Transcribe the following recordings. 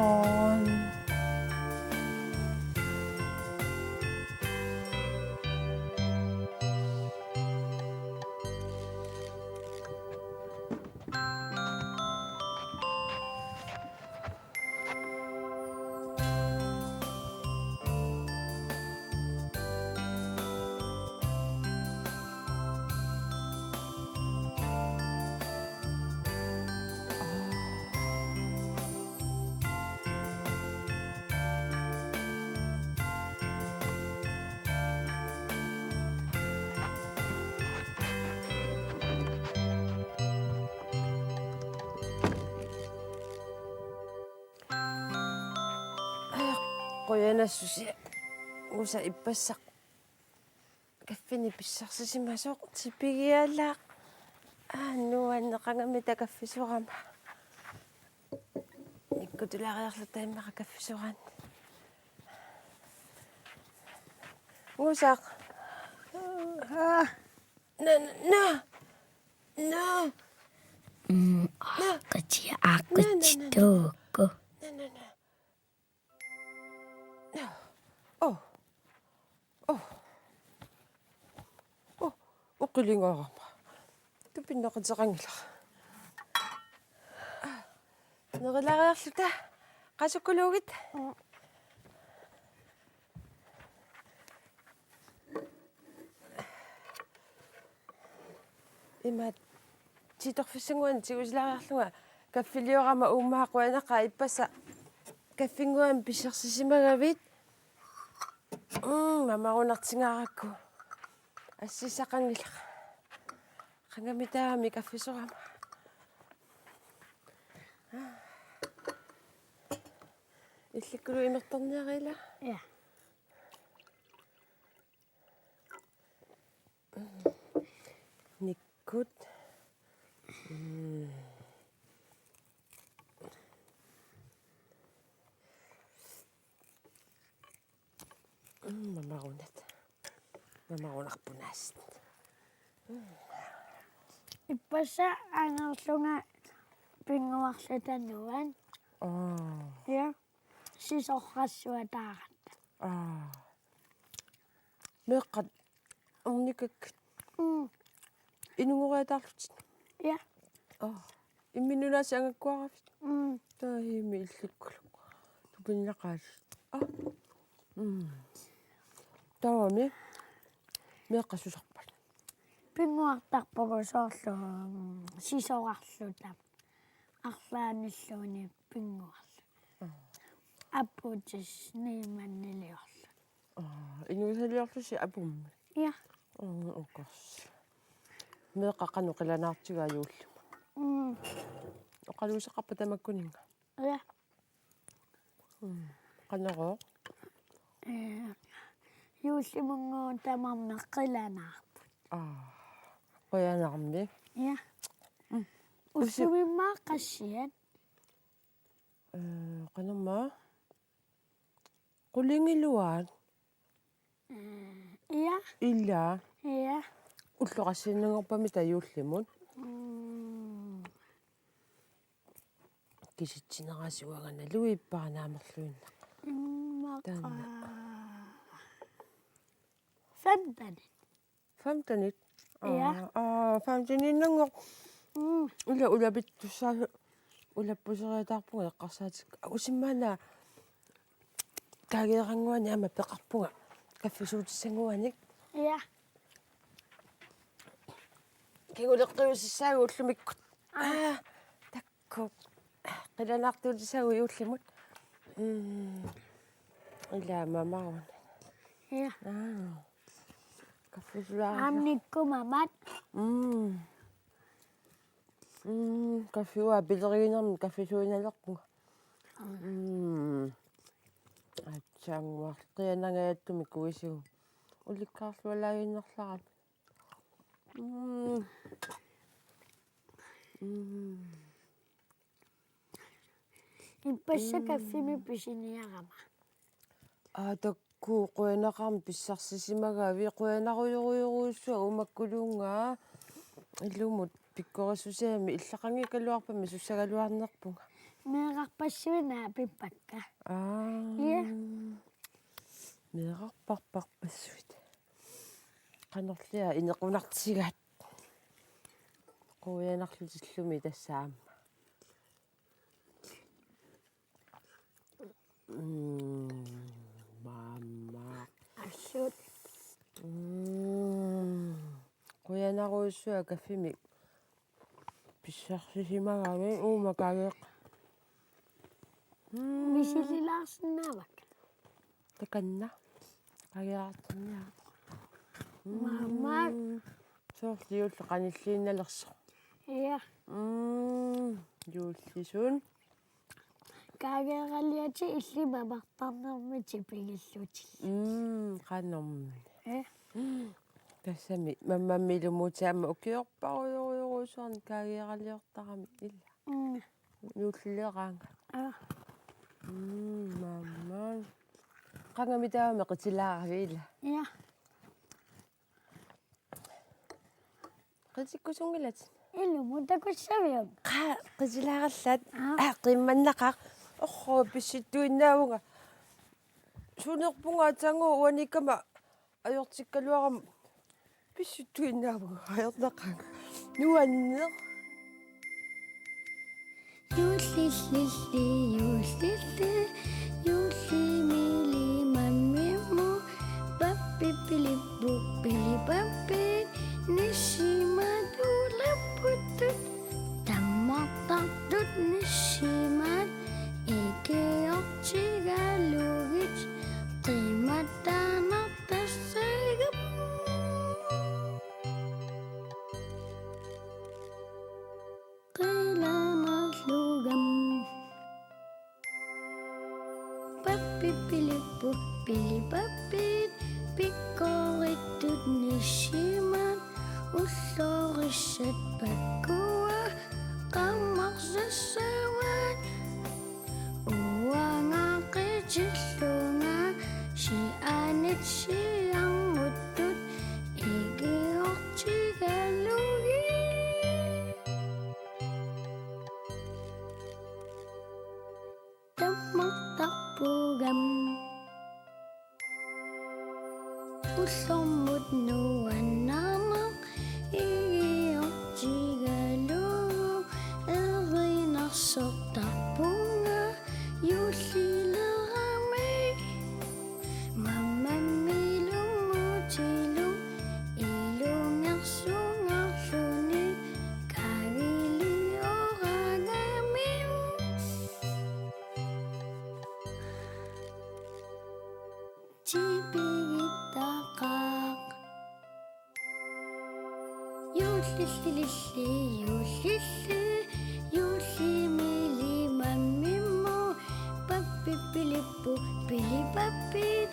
Ayan. Qoyanassusi Ngusaq ippassaq kaffini pissarsisimasuq tipigiallaaq nuanneqangami takaffisuqama nikkutulariarlu taimmaqa kaffisuqaani Ngusaq Aqatitukku. Uqilingorama tupinneqiteqangila nerilariarluta qasukkuluugit imat titorfissanguan tigusilariarluga kaffiliorama uumaaquanaqa ippassa kaffinguan pissersisimagavit mamarunartingaarakku assisaqangilaq qangamitaami kaffisuqama illikkulu imertorniarila Ja. nikkut mamarunarpunaast Ippassa angerlunga pinguarlutanuan. Ja. Sisorrassuataarat. Meeqqat ornikak inungoriataarlutit Ja. imminunaasi angakkuarafit taahimi illikkulu tupinnaqaal taami meeqqassusarpat Pinguartarpogu soorlu sisorarlutam. Arlaanilluuni pinguarlu. Apputis niimanniliorlu. inusaliorlusi apummi Ja. okkas meeqqaqanu qilanaartigaa juullip oqaluusaqarpa tamakkuninga Ja. qanaqoo Juullimungu tamarmeqqilanaarput. qoyanarmi Ja. Ussumimmaa qassiat. qanamma qulingiluaat Ja. illaa Ja. уллоqassinnangorpami tajuullimut kisitsineraasuagana luipparanaamerluinnaq Femtanit. famtanit Ja. famtaninnangoq ula ulapittussaa ulappuseriataarpunga eqqarsaatik usimmaana kaageeranguani ama peqarpunga kaffisuutissanguanik Ja. kiguleqqiusissaagu ullumikkut takkuk qilanaartuutisaagu juullimut ilaamamaruun Ja. kaffisulaarlu Amnikkumamat. kaffigua pileriginermi kaffisuinalerpunga atsaanguarqianangaattumi kuisigu ulikkaarlualaagiinnerlarat Ippassa kaffimi pisiniarama. takku qoyanaqarmi pissarsisimagavi qoyanaruyuruussua umakkuluungaa illumut pikkorissusiami иллақангикалуарпами суссагалуарнерпунга meeqarpassuinaa pippakka. Ja. Meeqarparparpassuit. Qanerlia inequnartigaat. Quyanarlutillumi tassaamma. Mamma. Assut. Quyanaruussua kaffimik pissarsisimagami uumakageeq. Misililaarsinnaavak. Takanna qagiartinniaq. Mamma. Soorliulla qanilliinnalerso. Ja. Juullisuun. Kaageeraliati illimamartarnermiti pigillutil. Qanermi. Ja. Tassami mammammiilumuuti amma ukiorparuyoruyoruusuarni kaageeraliortarami illa. Juulliliqaanga. Mamma. Qangami taama qitilaaraviila. Ja. Qitikkusungilat. Illumutakussavium. Qitilaarallat qimmannaqaq pissittuinnaavunga sunerpunga tangu uanikama ajortikkaluaram pissittuinnaavunga ajornaqaanga nuanneq Juullillilli juullilli juullimilimammimmu pappipilippu pilipappi nissimatulapputut tammartartut nissimat ikiortigalugit qimattaanartassagap qilanarlugam pappipilippu pilipappit pikkoorittut nissimat ullorissat pakkua qammarsassawat uangaqitillunga sianit sianguttut ikiortigalugi tammartarpugam ullormut nuannaarneq ikiortigalugu erinarsortarpunga juullilerami mammammiilumuutilu ilungersungarluni kaagilioragamiu tipigittaqaq juullillililli juullilli juullimilimammimmu pappipilippu pilipappit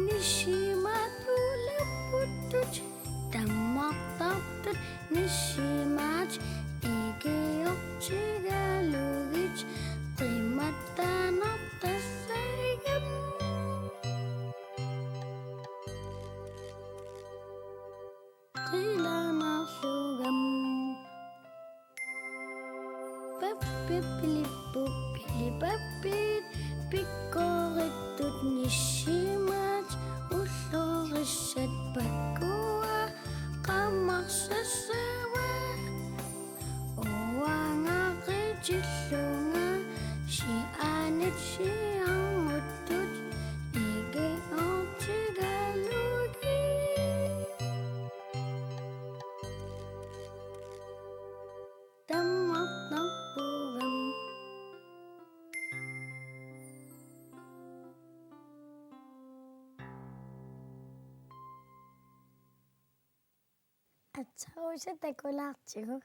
nissimatulapputut tammartartut nissimaat ikiortigalugit qimattaanartassagam qilanarlugam pappipilippu pilipappit pikkorittut nissimat ullorissat pakkua qammarsassawat uangaqitillunga sianit sianguttut ikiortigalugi tammartarpugam Atsa Rosallu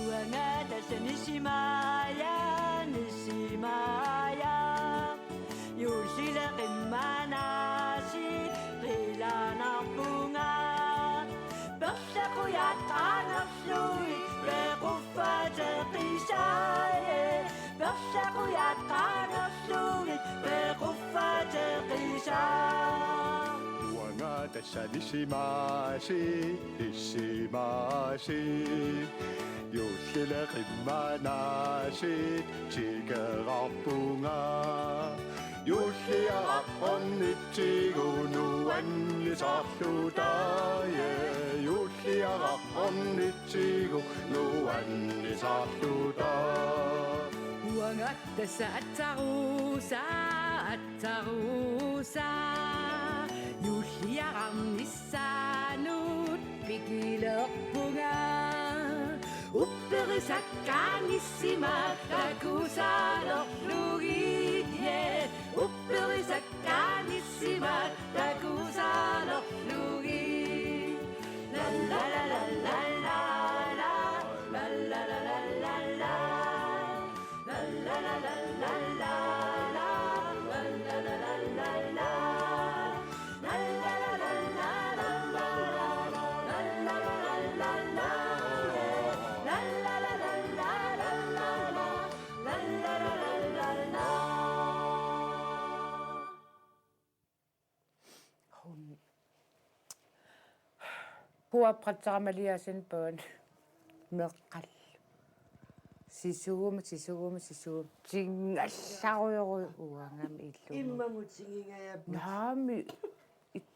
uangata nissimaya nissimaya yuullila qimmanasi qilanarpunga perlaquyat anarlui requffate qisaye Norsaquyaqanerluugit pequffateqisa Tuanga tässä nissimasi Siullermik tigerarpunga Siullermik Uangat tässä Atsa Rosallu pikilerpunga Upperisaqqannissimattakusalerlugit Upperisaqqannissimattakusalerlugit La la la la la la la La la la la la la La la la la la la La la la la la la La la la la la Puapratsaramaliasen børn. Meeqqal. Sisuum. Tingallaruyuru uangam illu. Immamutsingingayapu. Naami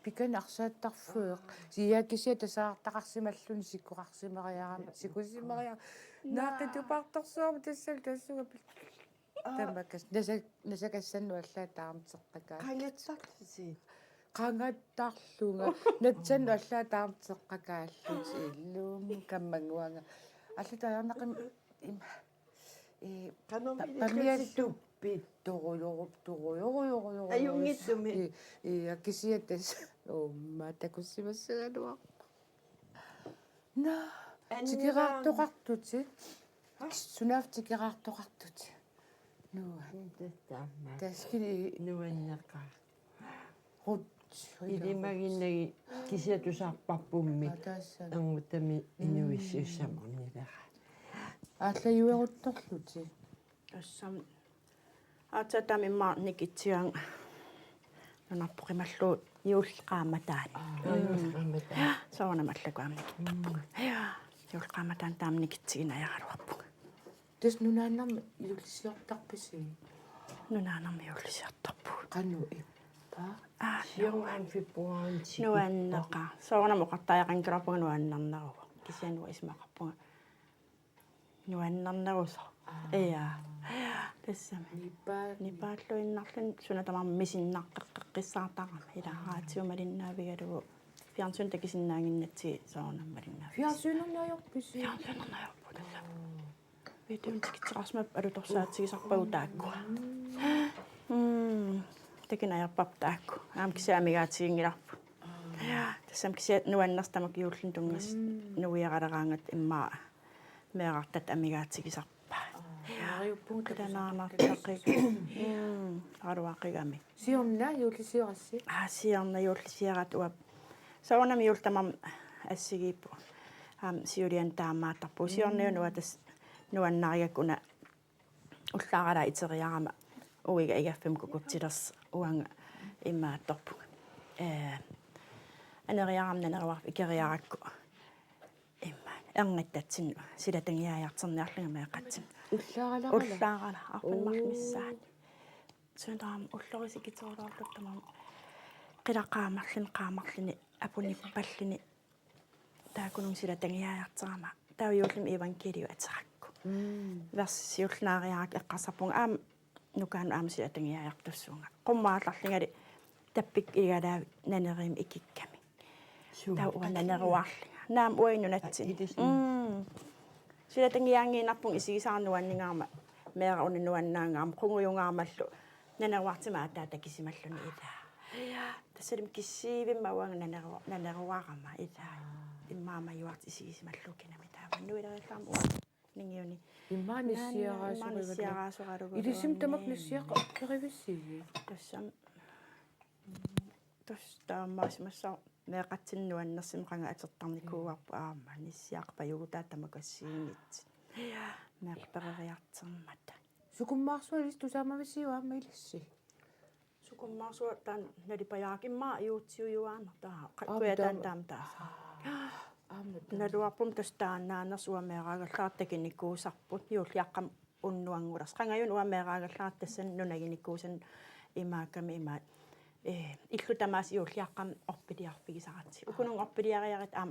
pikanarsaattarfueq. Siakisia tasaartaqarsimalluni sikkuqarsimariarama sikusimariar. Naaqitupartorsuama tassuga tamakas nasakassannu allaattaarmiteqqakaa. Qangatsarlisi. Qangattarlunga natsannu allaattaarmiteqqakaallut illuum kammanguanga allataarnaqim Qanormilikasituppi. Turuyoru. Ajunngitsumi. Akisiatas umma takussimassagaluaq. Na tikeraartoqartuti. Sunaaf tikeraartoqartuti. Nua. Taskini Nuannaqa. rut. Ilimaginnagi kisiatusarparpummi. Angutami inuissuussamornilera. Аатлаюерутторлути. Assam Atsa tamimmaarnikitsiang nunarpoqimallu juullqaamataani. Soornamallakuamnikittarpuk. Juullqaamataan taamnikitsiginajaraluarpuk. Тэс нунааннарми илуллисиортарписи. Nunaanarmi juullisiartarpuk. Qannu ippa. Siungaan februarinti. Nuannaqa. Soornamoqartaajaqinkarapunga nuannarnaruga. Kisianua ismaqarpunga. Nuannarnarusa. Iya. Tassami. Nipaalluinnarlun sunatamam misinnaqqeqqissaartaqama ilaraatiumalinnaavigalugu fiarsun takisinnaanginnatsi soornammalinnaavig. Fiarsuunernaajorpisi. Fiarsuunernaajorpu tassami. Vitun tikitseqarsmap alutorsaatigisarpagu taakkua. Takinajorpap taakku. Aamkisiamigaatigingilarpu. Tassam kisiat nuannarstamak juullun tungas nuiaqaleraangat immaa meeqartat amigaatigisarpa. Kanaanartaqik. Aruaqigami. Siorna juullisiorassi. Siorna juullisiarat uap. Soornami juultamam assigiippu. Siulian taammaattarpu. Siorniu nuatas nuannariakuna ullaaqala iteriarama uiga igaffim kukutsilers uanga immaattorpu. Aneriaramna neruarp ikeriarakku. Erngittatsin silatangiajarterniarlunga meeqqatsin. Ullaaqala arpanmarmissaat. Suuntaram ullorisikiterulorluttamam qilaqaamarluni apunippalluni taakunung silatangiajarterama taujuullum evankeliu aterakku. Vers siullnaariarak eqqarsarpunga aam nukaanu aam silatangiajartussuunga. Qummaallarlingali tappik igalaa nanerim ikikkami. Tau uananeruarlinga. Naam uinunatsin. Silatangiaangiinarpung isigisaarnuanningaarma meera unanuannaangaarma qunguyungaamallu naneruartimaa taatakisimmalluni ilaa. Tassalim kissiivimma uanga naneruarama ilaa. Immaama juart isigisimallukkinami taavannuilerillaarma ningiuni. Immaanissiaraasuqalugu. Ilisim tamak nissiaqa okkerivissiigi. Tassam taammaasimassаа meeqatsinnuannersimqanga atertarnikuuarpu aama nissiaqpa jugutaattamakassiingit. Meerpereriartermata. sukummaarsualis tusaamavisiu aammailssi sukummarsua tan nalipajaakimaa iutsiujuaana taa kuyataan taamtaasa naluarpum tastaannaana suameeraagallartakinikkuusarput juulliaqqam unnuangulas qangajun uameeraagallartassan nunaginikkuusan imaakami imaat illutamaas juulliaqqam orpiliarpigisarati ukunung orpiliariarit aam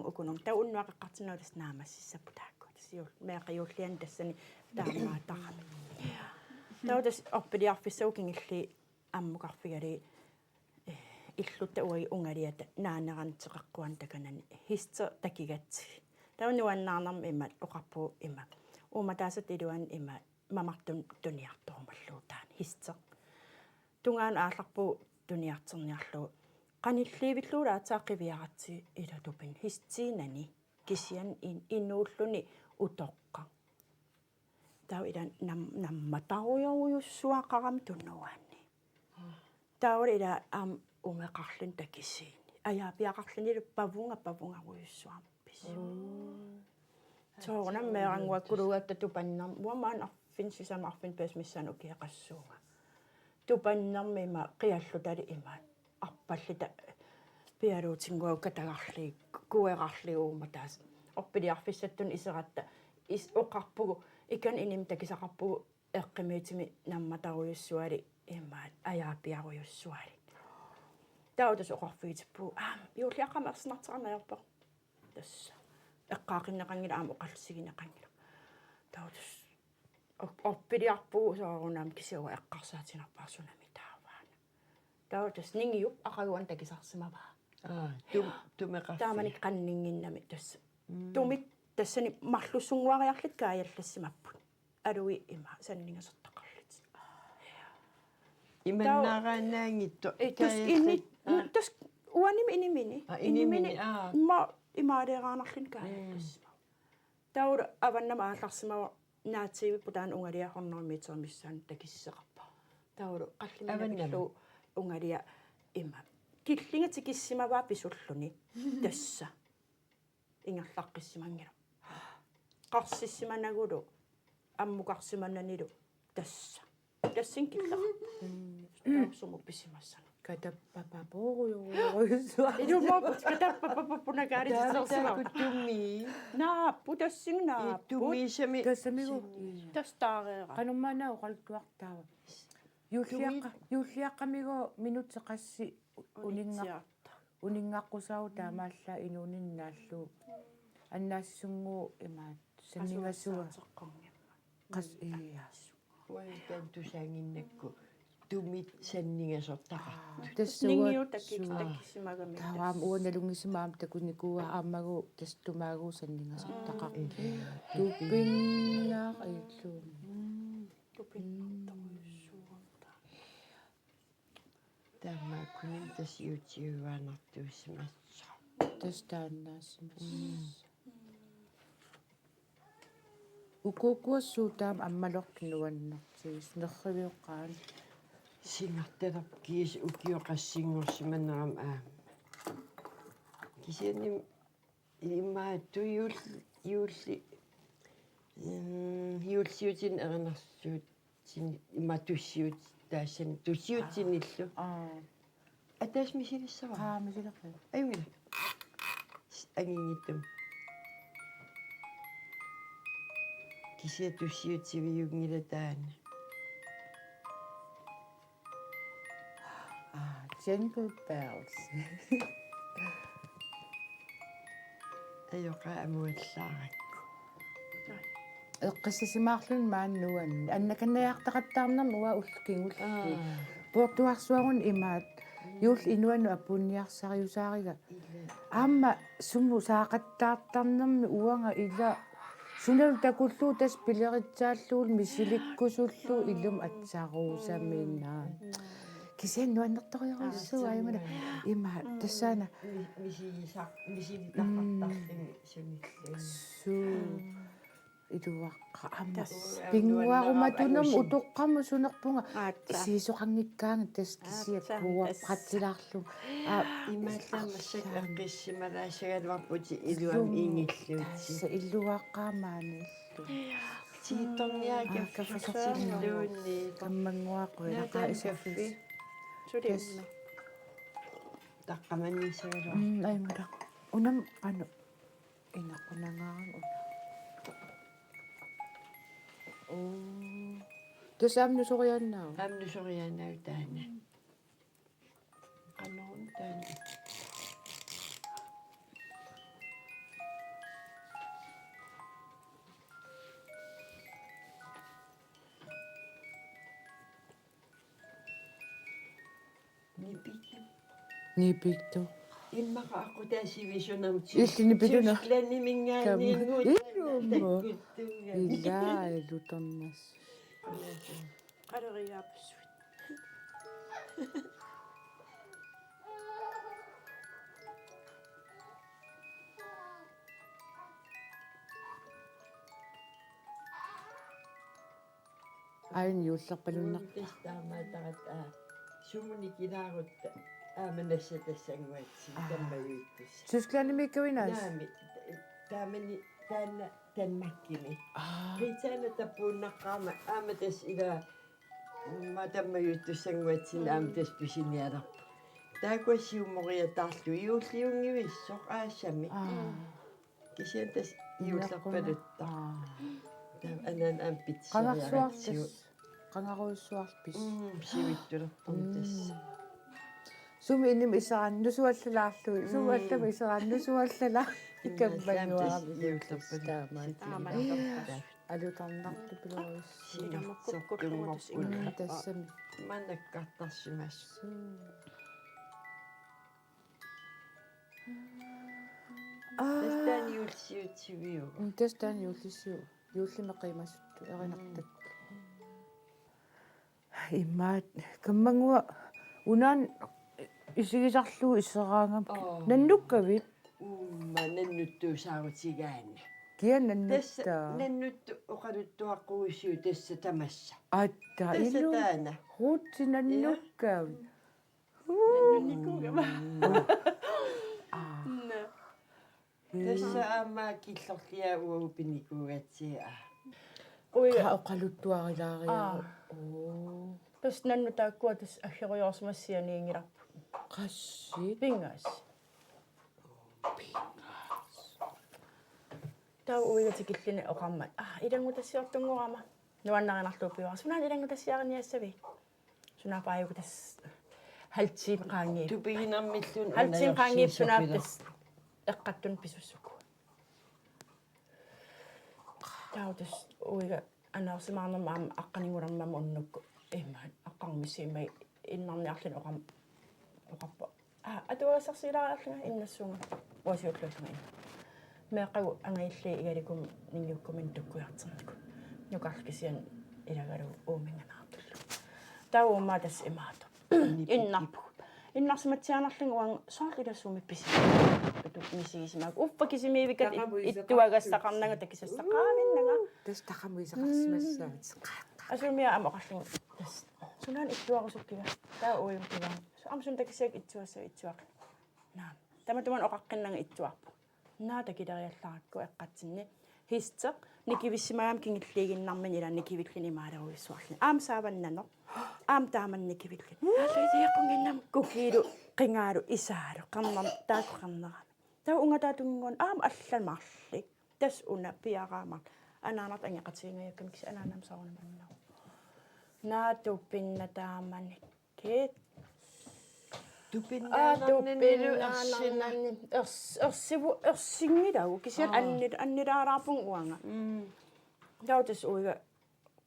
ukunung ta unnuaqeqqartinuulas naamassissaputaakku siul meeqajuullian tassani taammaataqami tautas orpiliarfissaukinglli ammuqarfigali illutta uagi ungaliata naaneranteqaqquan takanan hister takigatsi taunuannaarnarmi imat oqarpu ima uumataasat iluan ima mamartun tuniartorumalluutaan hister tungaan aallarpu tuniarterniarlu qanilliivilluula atsaaqqiviaratsi ilatupin histiinani kisian innuulluni utoqqa tau ilan nammataqujorujussuaqarami tunnuaanni taul ila am umeqarlun takisiini ajaapiaqarluni pavungarujussuarpis soornam meeranguakkulugatta tupannar uamaan arfin sisamarfin pesmissan ukiaqassuunga tupannarmi ima qiallutali ima arpallita pialuutinguau katagarli kueqarli uumataas orpiliarfissattun iseratta oqarpugu ikan inim takisaqarpugu eqqimiitimi nammatarujussuali imaat ajaapiarujussuali tautas oqarfiitippu juulliaqqamersinarteqarnajarpoq tassa eqqaaqinneqangila aam oqallsigineqangila tautas orpiliarpugu soorunam kisiuga eqqarsaatinarpaarsunami taavaana tautas ningiup aqaguan takisarsimavaa tumeqarfi taamanik qanninginnami tassa tumit tassani marlussunguariarlit kaajallassimapput alui ima sanningasertaqarlit imannaaraanaangittu tus inni tus uanimi inimini ma imaaleeraanarlin kaajallassima taura avannama aallarsimava naatsiivipputaan ungaliahornermiitermissaan takisseqarpa tauru qalliminakillu ungalia ima killingatikissimavaa pisulluni tassa ingerlaqqissimangila qarsissimanagulu ammuqarsimannanilu tassa tassin killa sumu pisimassan katappapaporujuruissua ilumaput katappapapunagaarissarsiva kutumi naappu tassin naappu tumisami tassamigu tastaareera qanummana oqaluttuartaava юллиаққамиго минутеқасси унингаққусау таамаалла инууниннааллу аннаассунгуу имаат саннигасуа қас иас уайтан тусаангиннакку тумит саннигасортақарту нингиу таккисимагами тараам уаналунгисимаам такуникуа ааммагу тастумаагуу саннигасортақар туппиннаа иллуу тамакунин тасиутиуаанартуусимассаа тастаанаасимас укукуассуутаам аммалоркинуаннартигис нерривиоққаан сингарталап киис укиоқассингорсиманерам кисианим имаатту юулли юулсиутин эринарсуут син иматуссиут таассани туссиутсиниллу атаас мисилиссава мисилеққи аюнгила агингиттум кисия туссиутсивиугнила таана Jingle bells. Ayoqa amuallaarakku. Eqqissisimaarlun maannuan annakannayartaqattaarnam uwa ullkingulli. Puortuarsuarun imaat yuul inuanu appunniarsariusaariga. Aamma summu saaqattaartarnermi uanga ila sunalu takullu tas pileritsaallуул misilikkusullu illum atsaruusaminnaa. Kisen nuannertoriorissua ayungana ima tassana misilitartartarlini sunillu su iduaqqa amma pinguarumatunam utoqqamu sunerpunga isiisoqanngikkaanga tas kisiakkuuarprattilaarlu имаалламассак эққиссималаасагалуарпути илуам ингиллуутси илluaqqaamaanиллу tiittorniaga kaffassilluunni каммангуақуи каффи сулиасса таққаманнисагала аймара унам ану инаққунангаарам уна тасаамну сорианнаа амнусориаанаа таана qannerun taana нипикту иммақааққу таасивисунам иллини пилуна ланни мингаанниингуут илуммо илаа луторнас қалериаапассуит айн юуллерпалуннар тестаамаатарат сумуни килаарутта ааманасса тассангуатси таммаюиттус сускланимиккавинаас наами таамани таанна танмаккими ритаана таппууннаққаама ааматас ила матаммаюиттуссангуатсин ааматас писиниаларпу таакуассиуммориатаарлу иуллиунгивиссоқ аассами кисиантас иуллерпалутта анан аам питсериаратсиу qangaruissuarpis сивиттулерпун тасса sumi inim isaqannussuallalaarlu suallama isaqannussuallala ikkammanguarami taamaat alutarnartu piluris tassami манаккартарсимас тастан юлсиутсивиу тастан юуллиссуу юуллимеқимассутту эринартак иммаат каммангуа унаан исигисарлуу иссераангам наннуккавит уумма наннуттуусаарутигаана кианнаннутта наннутту оqaluttuarquissuu тасса тамасса атта тасса илу таана хуутсинаннуккав наннуникуугама тасса аама киллорлиаагуу пиникуугатсиа уига oqaluttuarilaaria оо тас нанну тааккуа тас аггериорсмассианиингиларпу qassi пингаас таа уига тикиллини оқаммат илангутассиортунгорама нуаннаринарлуу пиуара сунаа илангутассиариниассави сунаа пааюг тас халтсиим qaangi тупигинармиллун халтсиим qaangiip сунаа тас эққаттун писуссуку таа тас уига анаарсимаарнерма аама аққанингулармама уннукку иммаат аққармисимай иннарниарлин оқарпа атуасарсилаариарлунга иннассуунга уасиуллууллунга инна меэққагу ангаиллии игаликум нингиуккумин туккуяртернику нукарлкисиан илагалу ууминганаартуллу тауумма тас имаато иннарпу иннарсиматсианерлугу уан соорлилассууми писи тутук мисигисимаак уффа кисимиивикат иттуагассақарнага такисассақаавиннага тас тақамуисақарсимассаат асумиа ама оқарлугу тас сунаан иттуарусуккига таа уйуттуга амсун такисаак итсуақ наа таматуман оқаққиннага итсуарпу наа такилериалларакку эққатсинни хистеқ никивиссимаам кингиллигиннармин ила никивиллини маалеруиссуарлни аам сааваннано аам тааманникивиллини аллииқунгиннам кукилу қингаалу исаалу қарнар тааққарнерами таа унгатаатунгуун аам алламарли тас уна пиараамар анаанарт ангеқатигингаяккам кис анаанам саунаманнау наатуппинна таамани кет тупиннаанернилу ерсингилагу кисиан аннилаараарпун уанга таутас уига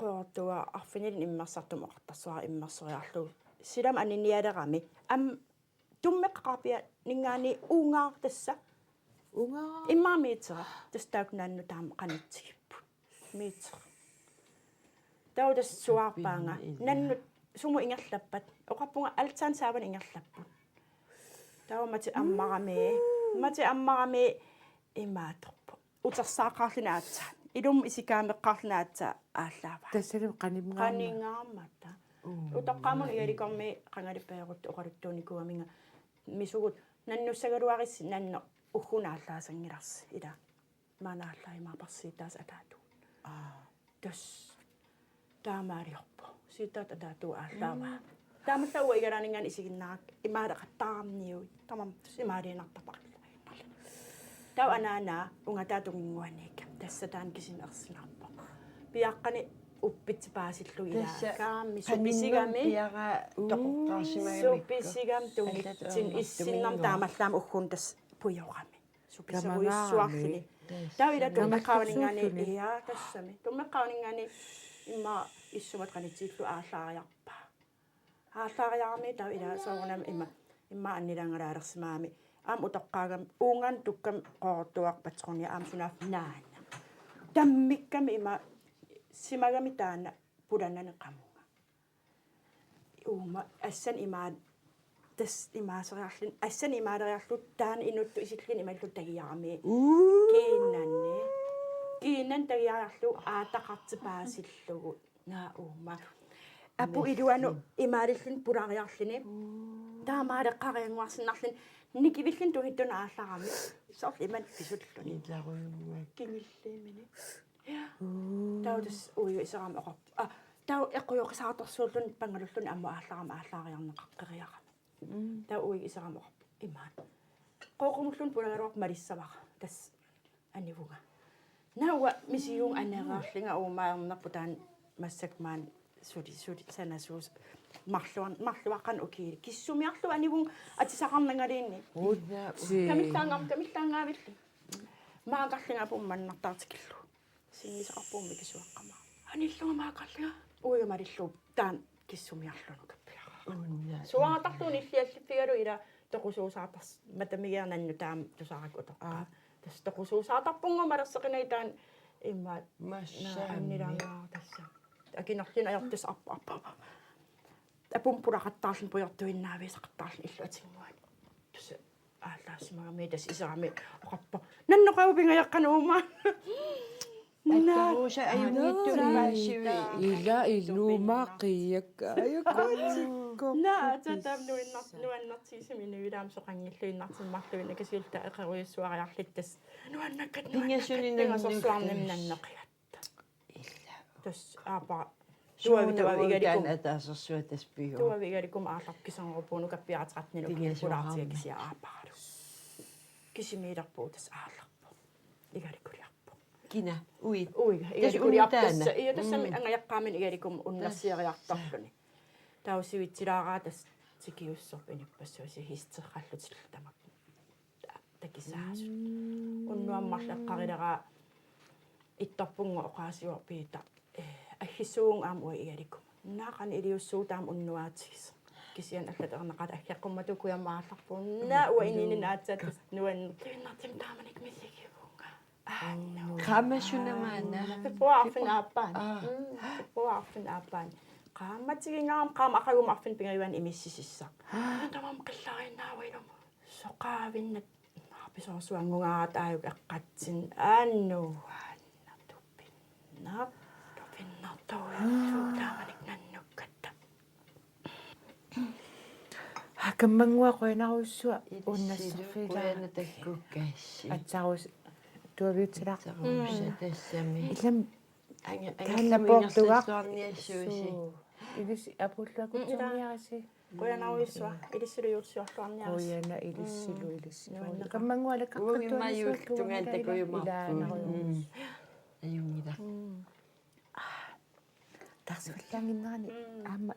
qoortuа арфинилин иммерсартум оқартарсуара иммерсориарлу силам аниниалерами ам туммеққарпиа нингаани уунгаар тасса унгаа иммаамиитера тастаакунаанну таама қанитсигиппу миитер таутас суарпаанга нанну суму ингерлаппат оқарпунга алтаан сааван ингерлаппут таамати аммарами имааторпу утерсаақарлина аатсаа илум исикаамеққарлинаатса ааллаава тассалу qaningaamata utaqaamun ialikormi qangalippeerut oqaluttuunikуаминга мисугут наннуссагалуарисси нанно уггунааllaasангиларси ила манааллаимаа парсиитаас атаату tus taamariorpo sita tatu aallama taamalla uwa igaraningan isiginnaak imaaraqattaarniu tamam tus imaariinartapaqilla tau anaana ungataatunginguanik tassa taan kisinersinarpo piaqqani uppitsipaasillu ilaakaammi supisigami piara toqoqqarsimagami supisigam tungitsin issinnam taamallam uggun tas puyorami supiseruissuarluni tawila tummeqqauningani ia tassami tummeqqauningani imma issumat qanitsillu aallaariarpa aallaariarami tawila soornam imma annilangalaalersmaami aam utoqqaagam uungan tukkam qoortuaq patrornia aam sunaaf naana tammikkami ima simagami taana pudannani qamunga uuma assan imaa tas imaaseriarlin assan imaaderiarlu taana inuttu isillin imallu tagiarami kiinnan tagiarlu aataqartipaasillugu naa uuma apu iluanu imaadillin pulariarlini taamaadeqqarianguarsinnarlin nikivillin tuhittuna aallarami sorli iman pisulluni kingilliimini tautas uyu isaram oqap tau eqquyoqisaartorsuullun pangalullun amma aallarama aallaariarneqaqqeriaqami tau uyu isaram oqap imaan qoqumullun pulagaruaq malissavaq tas anivunga nawa misiyung anerarlinga uumaaernerpu taan massakmaan sudi sanasuus marluaqan ukiili kissumiarlu anivung atisaqarnangaliinni kamillangaavilli maaqarlinga pummannartaartikillu singisaqarpuummi kisuaqqama anillunga maaqarlinga uigamalillu taan kissumiarlunu kappiara suaqatarluuni illiallippigalu ila toqusuusaartars matamigiernannu taam tusaarak utoqqaa tas toqusuusaatarpunga malerseqinai taan imma annilangaa tassa akinerlin ajortus appa apum pulaqattaarlun puyortuinnaaviisaqattaarlun illuatinguani tusa aallaassimagami tas isarami oqappa nannoqaupingayaqqanuuma Ruusa ajungittumaasivi ila illumaaqqiyakka ayakkaatsikko naatam nuannartiisiminuilaam soqangilluinnartimmarluinna kasilta eqeruissuariarlittas nuannakkat tingasorsuarnimnanneqiatta tas aapa tuavitavigalikum ataasersuataspigu tuavigalikum aallarkisangerupuunu kappiaratratninu pulaartiakisia aapaalu kisimiilerpuu tas aallarpu igalikuliarpu kina uit uiga igalikuliartassa iyo tassami angayaqqaamin igalikum unnersiariartarluni tausivitsilaaqaa tas sikiussorpinipassuusi histerrallutillamak takisaasu unnuammarleqqarileraa ittorpungu oqaasiuarpiita аггисуун аам уи игаликум наaqan илиуссуутаам уннуаатигис кисиан аллатернеқат аггиаққумматукуямаарларпуун наа уининин аатсат нуан тиннартим тааманик мисигивунга qammassunamaana пепуарфин ааппаан пепуарфин ааппаан qaammatигингаам qaam aqagum arfin pingajuan imiссисиссақ тамам қиллариннаавилум соқаавиннат писорсуангунгаат ааюк эққатсин ааннуаанна туппинна Hakkamangua qoinarussua unnassarfiilaa takkukkassi Atsa tuaviutilaq tassami illam angallamingersalluarniassuusi ilis apulluakutsumiarasi qoinaruissua ilissilujuursiorluarniaras qoyana ilissilu kamangua uimmayuultungaan takuyumarpu ajungila tarsivallanginnerani aamma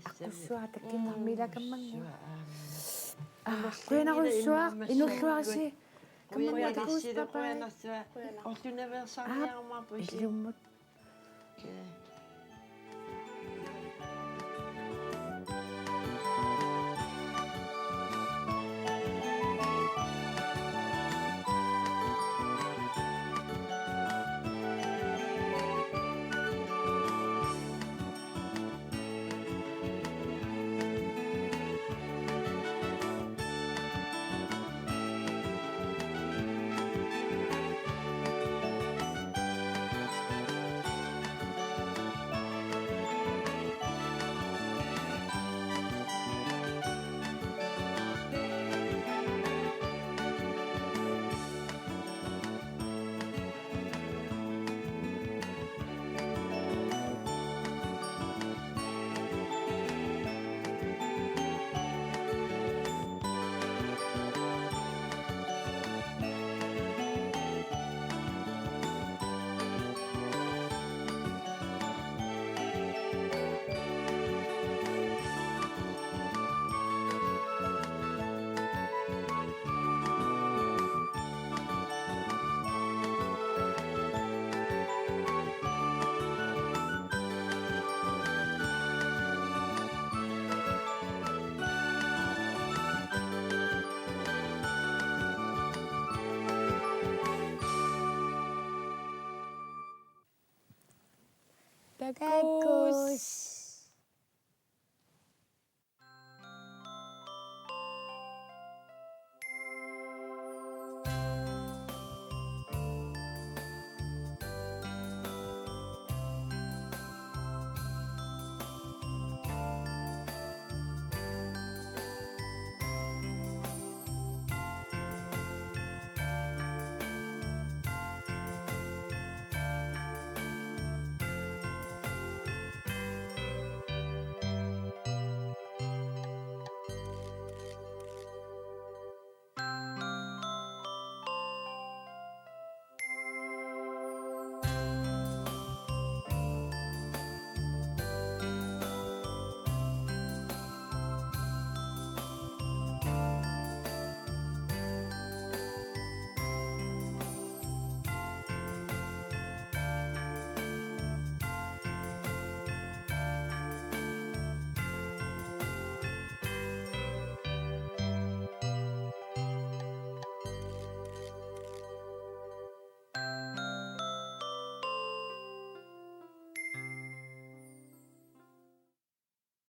aqussua takkinnermila kammangua qoinarussua inulluarisi kammangua takuuspapaa orlunaversarniarmarpu illummut Takkus.